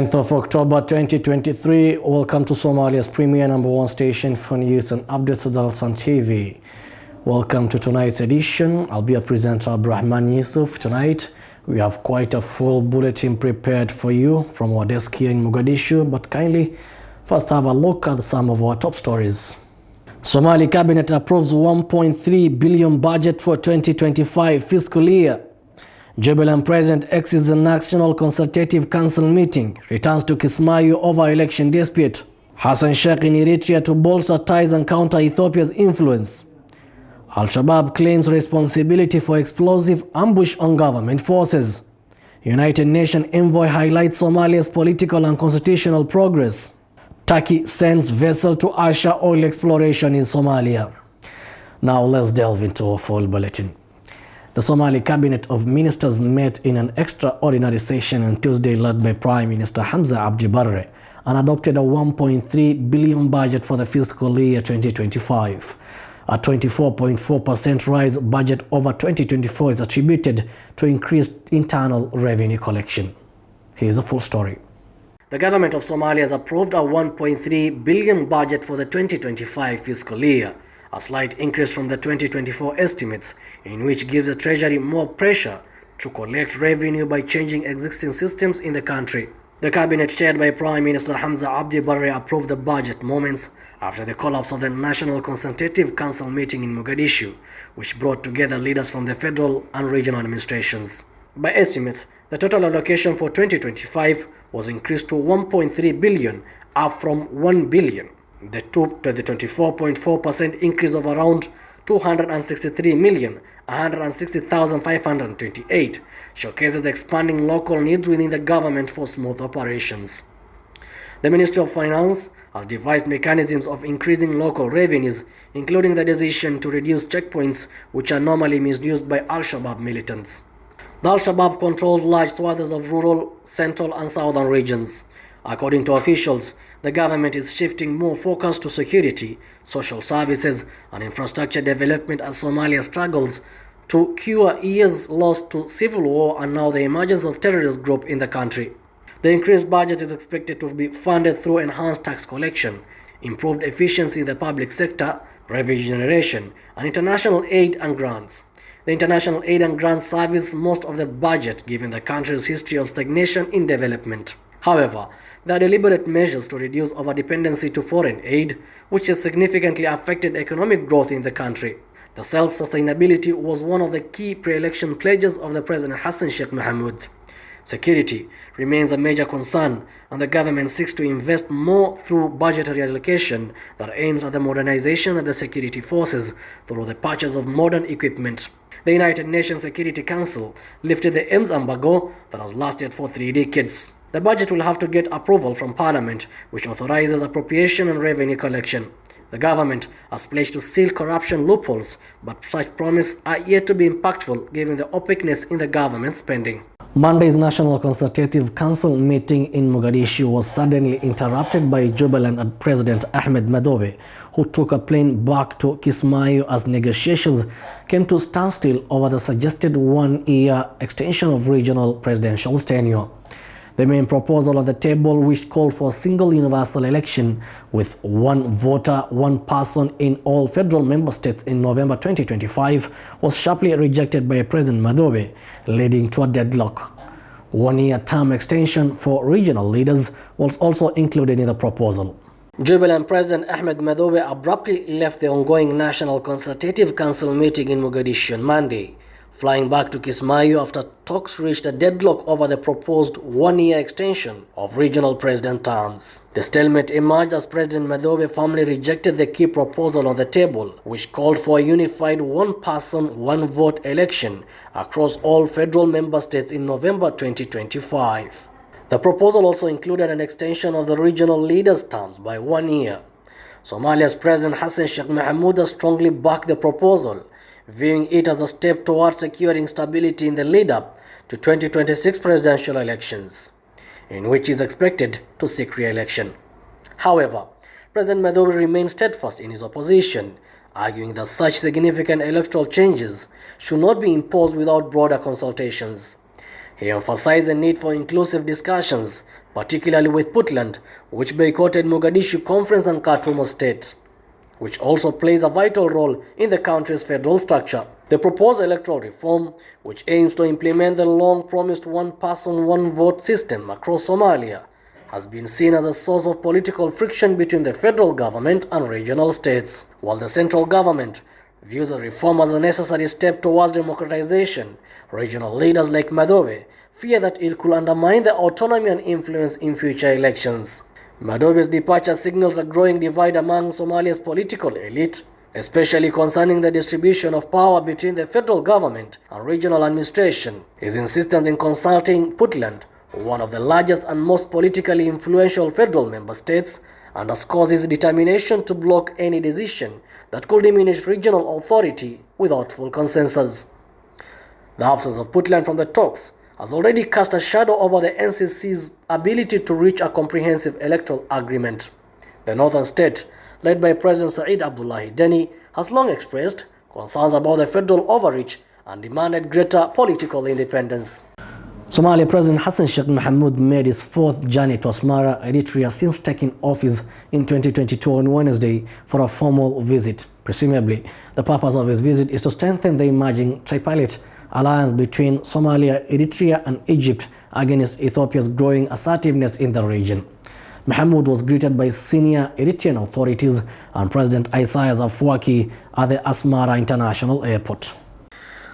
10th of October 2023. Welcome to Somalia's premier #1 station for news and updates at Dalsan TV. Welcome to tonight's edition. I'll be a presenter, Abdurrahman Yusuf. Tonight, we have quite a full bulletin prepared for you from our desk here in Mogadishu, but kindly first have a look at some of our top stories. Somali cabinet approves 1.3 billion budget for 2025 fiscal year. Jubilant President exits the National Consultative Council meeting, returns to Kismayu over election dispute. Hassan Sheikh in Eritrea to bolster ties and counter Ethiopia's influence. Al-Shabaab claims responsibility for explosive ambush on government forces. United Nations envoy highlights Somalia's political and constitutional progress. Turkey sends vessel to usher oil exploration in Somalia. Now let's delve into our full bulletin. The Somali Cabinet of Ministers met in an extraordinary session on Tuesday led by Prime Minister Hamza Abdi Barre and adopted a 1.3 billion budget for the fiscal year 2025. A 24.4% rise budget over 2024 is attributed to increased internal revenue collection. Here's a full story. The government of Somalia has approved a 1.3 billion budget for the 2025 fiscal year, a slight increase from the 2024 estimates, in which gives the Treasury more pressure to collect revenue by changing existing systems in the country. The cabinet chaired by Prime Minister Hamza Abdi Barre approved the budget moments after the collapse of the National Consultative Council meeting in Mogadishu, which brought together leaders from the federal and regional administrations. By estimates, the total allocation for 2025 was increased to 1.3 billion, up from 1 billion. The 24.4% increase of around 263,160,528 showcases the expanding local needs within the government for smooth operations. The Ministry of Finance has devised mechanisms of increasing local revenues, including the decision to reduce checkpoints which are normally misused by Al-Shabaab militants. The Al-Shabaab controls large swaths of rural, central and southern regions. According to officials, the government is shifting more focus to security, social services and infrastructure development as Somalia struggles to cure years lost to civil war and now the emergence of terrorist group in the country. The increased budget is expected to be funded through enhanced tax collection, improved efficiency in the public sector, revenue generation, and international aid and grants. The international aid and grants service most of the budget given the country's history of stagnation in development. However, there are deliberate measures to reduce over-dependency to foreign aid, which has significantly affected economic growth in the country. The self-sustainability was one of the key pre-election pledges of the President Hassan Sheikh Mohamud. Security remains a major concern, and the government seeks to invest more through budgetary allocation that aims at the modernization of the security forces through the purchase of modern equipment. The United Nations Security Council lifted the arms embargo that has lasted for 3 decades. The budget will have to get approval from Parliament, which authorizes appropriation and revenue collection. The government has pledged to seal corruption loopholes, but such promises are yet to be impactful given the opaqueness in the government spending. Monday's National Consultative Council meeting in Mogadishu was suddenly interrupted by Jubilant President Ahmed Madobe, who took a plane back to Kismayu as negotiations came to standstill over the suggested 1-year extension of regional presidential tenure. The main proposal on the table, which called for a single universal election with one voter, one person in all federal member states in November 2025, was sharply rejected by President Madobe, leading to a deadlock. 1-year term extension for regional leaders was also included in the proposal. Jubilant President Ahmed Madobe abruptly left the ongoing National Consultative Council meeting in Mogadishu on Monday, flying back to Kismayu after talks reached a deadlock over the proposed 1-year extension of regional president terms. The stalemate emerged as President Madobe firmly rejected the key proposal on the table, which called for a unified one-person, one-vote election across all federal member states in November 2025. The proposal also included an extension of the regional leaders' terms by 1 year. Somalia's President Hassan Sheikh Mohamud has strongly backed the proposal, viewing it as a step towards securing stability in the lead-up to 2026 presidential elections, in which he is expected to seek re-election. However, President Madobe remains steadfast in his opposition, arguing that such significant electoral changes should not be imposed without broader consultations. He emphasized the need for inclusive discussions, particularly with Puntland, which boycotted Mogadishu Conference and Khartoum State, which also plays a vital role in the country's federal structure. The proposed electoral reform, which aims to implement the long-promised one-person, one-vote system across Somalia, has been seen as a source of political friction between the federal government and regional states. While the central government views the reform as a necessary step towards democratization, regional leaders like Madobe fear that it could undermine the autonomy and influence in future elections. Madobe's departure signals a growing divide among Somalia's political elite, especially concerning the distribution of power between the federal government and regional administration. His insistence in consulting Puntland, one of the largest and most politically influential federal member states, underscores his determination to block any decision that could diminish regional authority without full consensus. The absence of Puntland from the talks has already cast a shadow over the NCC's ability to reach a comprehensive electoral agreement. The northern state, led by President Said Abdullahi Deni, has long expressed concerns about the federal overreach and demanded greater political independence. Somalia President Hassan Sheikh Mohamud made his fourth journey to Asmara, Eritrea, since taking office in 2022 on Wednesday for a formal visit. Presumably, the purpose of his visit is to strengthen the emerging tripartite alliance between Somalia, Eritrea, and Egypt against Ethiopia's growing assertiveness in the region. Mohamud was greeted by senior Eritrean authorities and President Isaias Afwerki at the Asmara International Airport.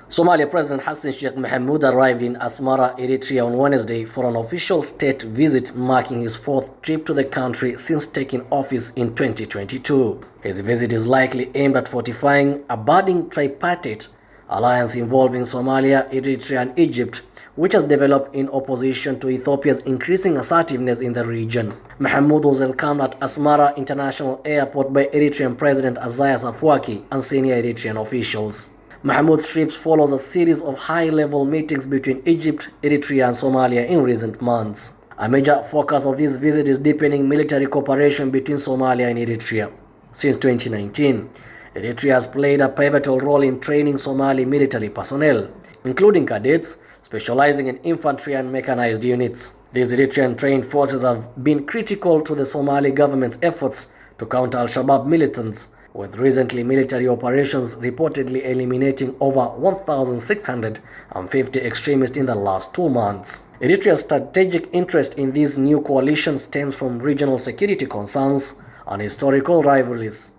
Somalia President Hassan Sheikh Mohamud arrived in Asmara, Eritrea on Wednesday for an official state visit, marking his fourth trip to the country since taking office in 2022. His visit is likely aimed at fortifying a budding tripartite alliance involving Somalia, Eritrea, and Egypt, which has developed in opposition to Ethiopia's increasing assertiveness in the region. Mohamud was welcomed at Asmara International Airport by Eritrean President Isaias Afwerki and senior Eritrean officials. Mohamud's trip follows a series of high-level meetings between Egypt, Eritrea, and Somalia in recent months. A major focus of this visit is deepening military cooperation between Somalia and Eritrea. Since 2019, Eritrea has played a pivotal role in training Somali military personnel, including cadets specializing in infantry and mechanized units. These Eritrean trained forces have been critical to the Somali government's efforts to counter Al-Shabaab militants, with recently military operations reportedly eliminating over 1,650 extremists in the last 2 months. Eritrea's strategic interest in this new coalition stems from regional security concerns and historical rivalries.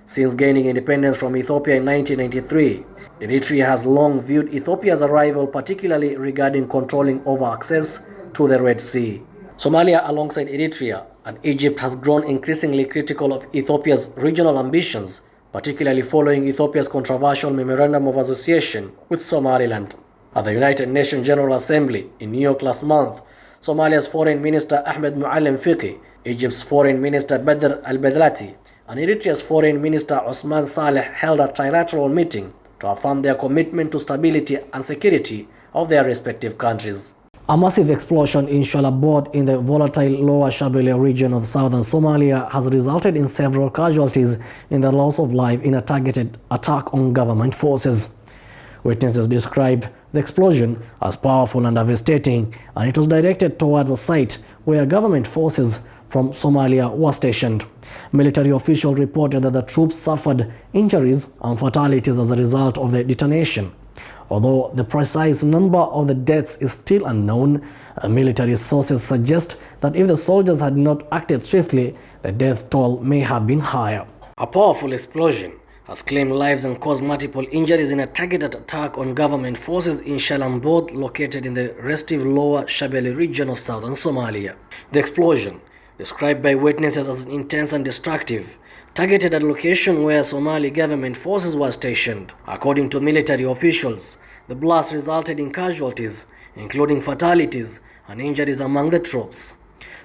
Since gaining independence from Ethiopia in 1993, Eritrea has long viewed Ethiopia as a rival, particularly regarding controlling over access to the Red Sea. Somalia, alongside Eritrea and Egypt, has grown increasingly critical of Ethiopia's regional ambitions, particularly following Ethiopia's controversial Memorandum of Association with Somaliland. At the United Nations General Assembly in New York last month, Somalia's Foreign Minister Ahmed Muallim Fiqi, Egypt's Foreign Minister Badr al-Badlati, and Eritrea's Foreign Minister Osman Saleh held a trilateral meeting to affirm their commitment to stability and security of their respective countries. A massive explosion in Shalabot in the volatile Lower Shabelle region of southern Somalia has resulted in several casualties and the loss of life in a targeted attack on government forces. Witnesses describe the explosion as powerful and devastating, and it was directed towards a site where government forces from Somalia were stationed. Military officials reported that the troops suffered injuries and fatalities as a result of the detonation. Although the precise number of the deaths is still unknown, military sources suggest that if the soldiers had not acted swiftly, the death toll may have been higher. A powerful explosion has claimed lives and caused multiple injuries in a targeted attack on government forces in Shalambot, located in the restive Lower Shabelle region of southern Somalia. The explosion, described by witnesses as intense and destructive, targeted a location where Somali government forces were stationed. According to military officials, the blast resulted in casualties, including fatalities and injuries among the troops.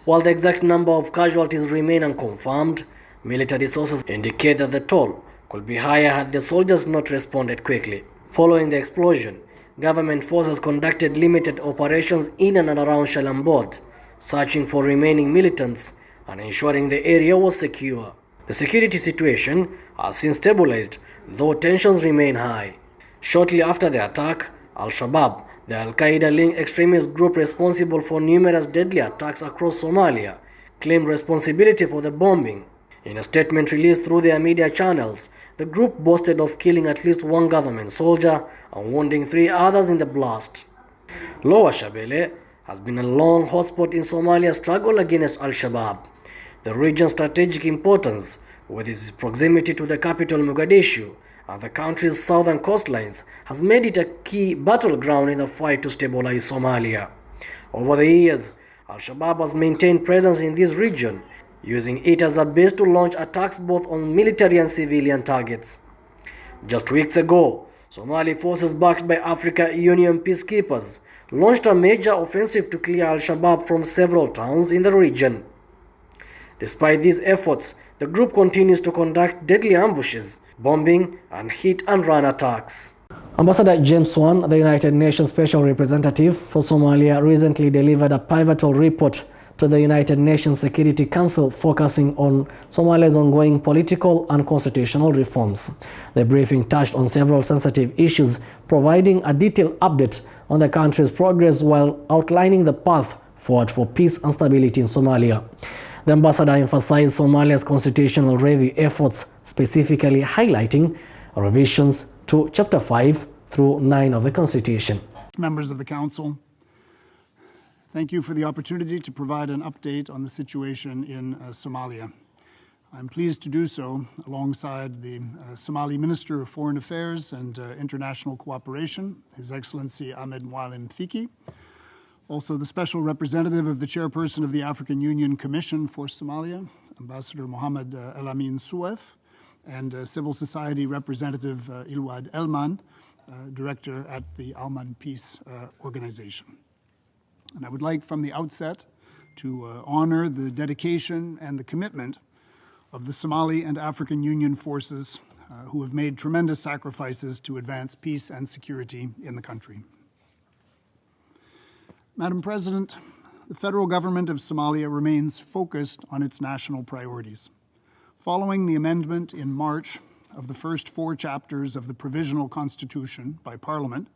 While the exact number of casualties remain unconfirmed, military sources indicate that the toll could be higher had the soldiers not responded quickly. Following the explosion, government forces conducted limited operations in and around Shalambot, searching for remaining militants and ensuring the area was secure. The security situation has since stabilized, though tensions remain high. Shortly after the attack, Al-Shabaab, The Al-Qaeda-linked extremist group responsible for numerous deadly attacks across Somalia claimed responsibility for the bombing. In a statement released through their media channels, the group boasted of killing at least one government soldier and wounding 3 others in the blast. Lower Shabelle has been a long hotspot in Somalia's struggle against Al-Shabaab. The region's strategic importance, with its proximity to the capital Mogadishu and the country's southern coastlines, has made it a key battleground in the fight to stabilize Somalia. Over the years, Al-Shabaab has maintained presence in this region, using it as a base to launch attacks both on military and civilian targets. Just weeks ago, Somali forces backed by African Union peacekeepers launched a major offensive to clear Al-Shabaab from several towns in the region. Despite these efforts, the group continues to conduct deadly ambushes, bombing, and hit-and-run attacks. Ambassador James Swan, the United Nations Special Representative for Somalia, recently delivered a pivotal report to the United Nations Security Council focusing on Somalia's ongoing political and constitutional reforms. The briefing touched on several sensitive issues, providing a detailed update on the country's progress while outlining the path forward for peace and stability in Somalia. The ambassador emphasized Somalia's constitutional review efforts, specifically highlighting revisions to Chapter 5 through 9 of the Constitution. Members of the Council, thank you for the opportunity to provide an update on the situation in Somalia. I'm pleased to do so alongside the Somali Minister of Foreign Affairs and International Cooperation, His Excellency Ahmed Mwalin Fiki, also the Special Representative of the Chairperson of the African Union Commission for Somalia, Ambassador Mohammed El Amin Souef, and Civil Society Representative Ilwad Elman, Director at the Alman Peace Organization. And I would like from the outset to honor the dedication and the commitment of the Somali and African Union forces who have made tremendous sacrifices to advance peace and security in the country. Madam President, the federal government of Somalia remains focused on its national priorities. Following the amendment in March of the first 4 chapters of the Provisional Constitution by Parliament,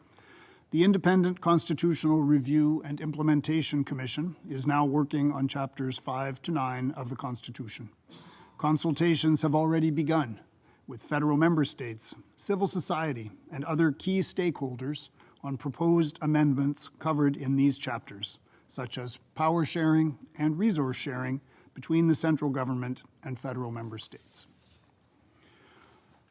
the Independent Constitutional Review and Implementation Commission is now working on chapters 5 to 9 of the Constitution. Consultations have already begun with federal member states, civil society, and other key stakeholders on proposed amendments covered in these chapters, such as power sharing and resource sharing between the central government and federal member states.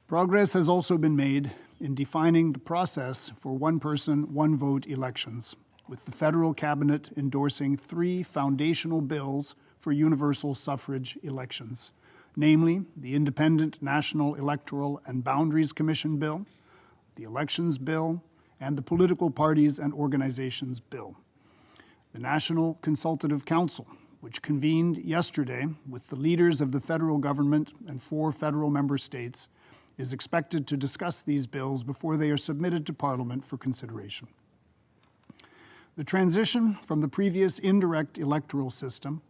Progress has also been made in defining the process for one-person, one-vote elections, with the federal cabinet endorsing 3 foundational bills for universal suffrage elections, namely the Independent National Electoral and Boundaries Commission Bill, the Elections Bill, and the Political Parties and Organizations Bill. The National Consultative Council, which convened yesterday with the leaders of the federal government and 4 federal member states, is expected to discuss these bills before they are submitted to Parliament for consideration. The transition from the previous indirect electoral system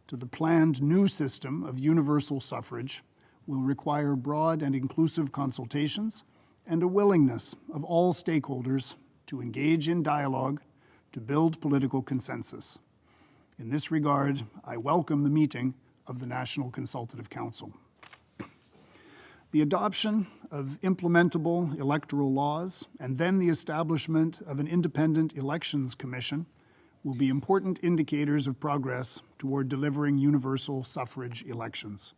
to the planned new system of universal suffrage will require broad and inclusive consultations and a willingness of all stakeholders to engage in dialogue to build political consensus. In this regard, I welcome the meeting of the National Consultative Council. The adoption of implementable electoral laws and then the establishment of an independent elections commission will be important indicators of progress toward delivering universal suffrage elections.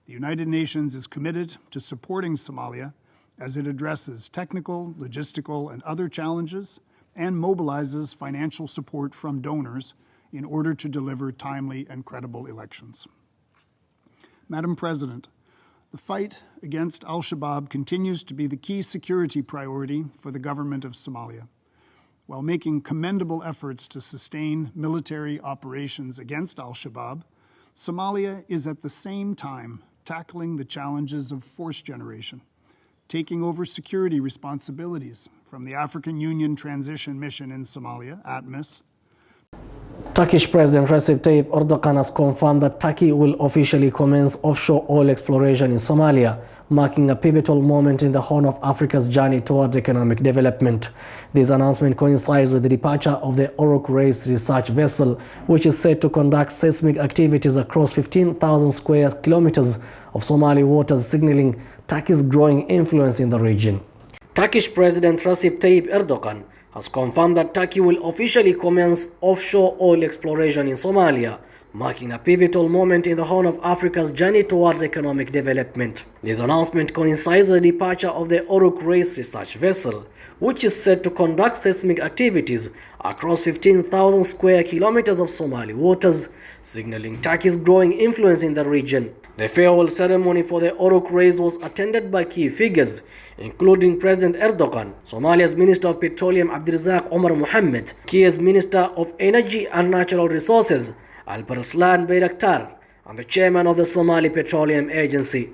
The United Nations is committed to supporting Somalia as it addresses technical, logistical, and other challenges and mobilizes financial support from donors in order to deliver timely and credible elections. Madam President, the fight against Al-Shabaab continues to be the key security priority for the government of Somalia. While making commendable efforts to sustain military operations against Al-Shabaab, Somalia is at the same time tackling the challenges of force generation, taking over security responsibilities from the African Union Transition Mission in Somalia, ATMIS, Turkish President Recep Tayyip Erdogan has confirmed that Turkey will officially commence offshore oil exploration in Somalia, marking a pivotal moment in the Horn of Africa's journey towards economic development. This announcement coincides with the departure of the Orok Race research vessel, which is set to conduct seismic activities across 15,000 square kilometers of Somali waters, signaling Turkey's growing influence in the region. Turkish President Recep Tayyip Erdogan has confirmed that Turkey will officially commence offshore oil exploration in Somalia, marking a pivotal moment in the Horn of Africa's journey towards economic development. This announcement coincides with the departure of the Orok Race research vessel, which is set to conduct seismic activities across 15,000 square kilometers of Somali waters, signaling Turkey's growing influence in the region. The farewell ceremony for the Orok Race was attended by key figures, including President Erdogan, Somalia's Minister of Petroleum Abdirazak Omar Mohammed, Kia's Minister of Energy and Natural Resources Alparslan Bayraktar, and the Chairman of the Somali Petroleum Agency.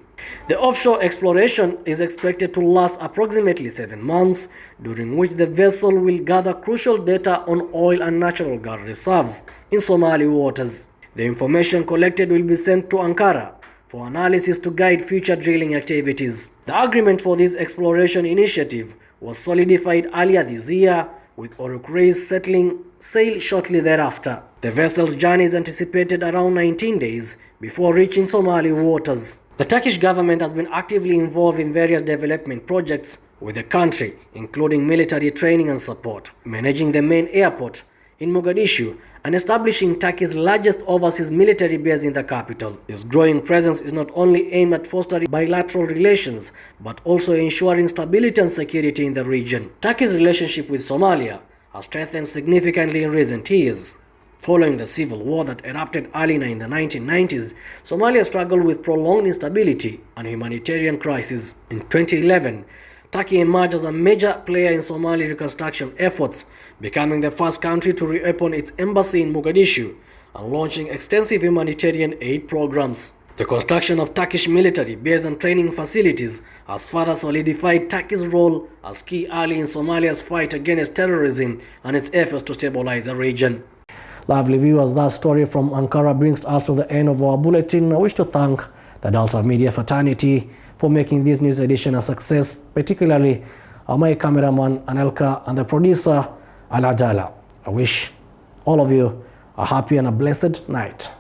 The offshore exploration is expected to last approximately 7 months, during which the vessel will gather crucial data on oil and natural gas reserves in Somali waters. The information collected will be sent to Ankara for analysis to guide future drilling activities. The agreement for this exploration initiative was solidified earlier this year, with Orok Race settling sail shortly thereafter. The vessel's journey is anticipated around 19 days before reaching Somali waters. The Turkish government has been actively involved in various development projects with the country, including military training and support, managing the main airport in Mogadishu, and establishing Turkey's largest overseas military base in the capital. This growing presence is not only aimed at fostering bilateral relations, but also ensuring stability and security in the region. Turkey's relationship with Somalia has strengthened significantly in recent years. Following the civil war that erupted early in the 1990s, Somalia struggled with prolonged instability and humanitarian crisis. In 2011, Turkey emerged as a major player in Somali reconstruction efforts, becoming the first country to reopen its embassy in Mogadishu and launching extensive humanitarian aid programs. The construction of Turkish military base and training facilities has further solidified Turkey's role as key ally in Somalia's fight against terrorism and its efforts to stabilize the region. Lovely viewers, that story from Ankara brings us to the end of our bulletin. I wish to thank the Dalsan Media fraternity for making this news edition a success, particularly my cameraman Anelka and the producer Al Adala. I wish all of you a happy and a blessed night.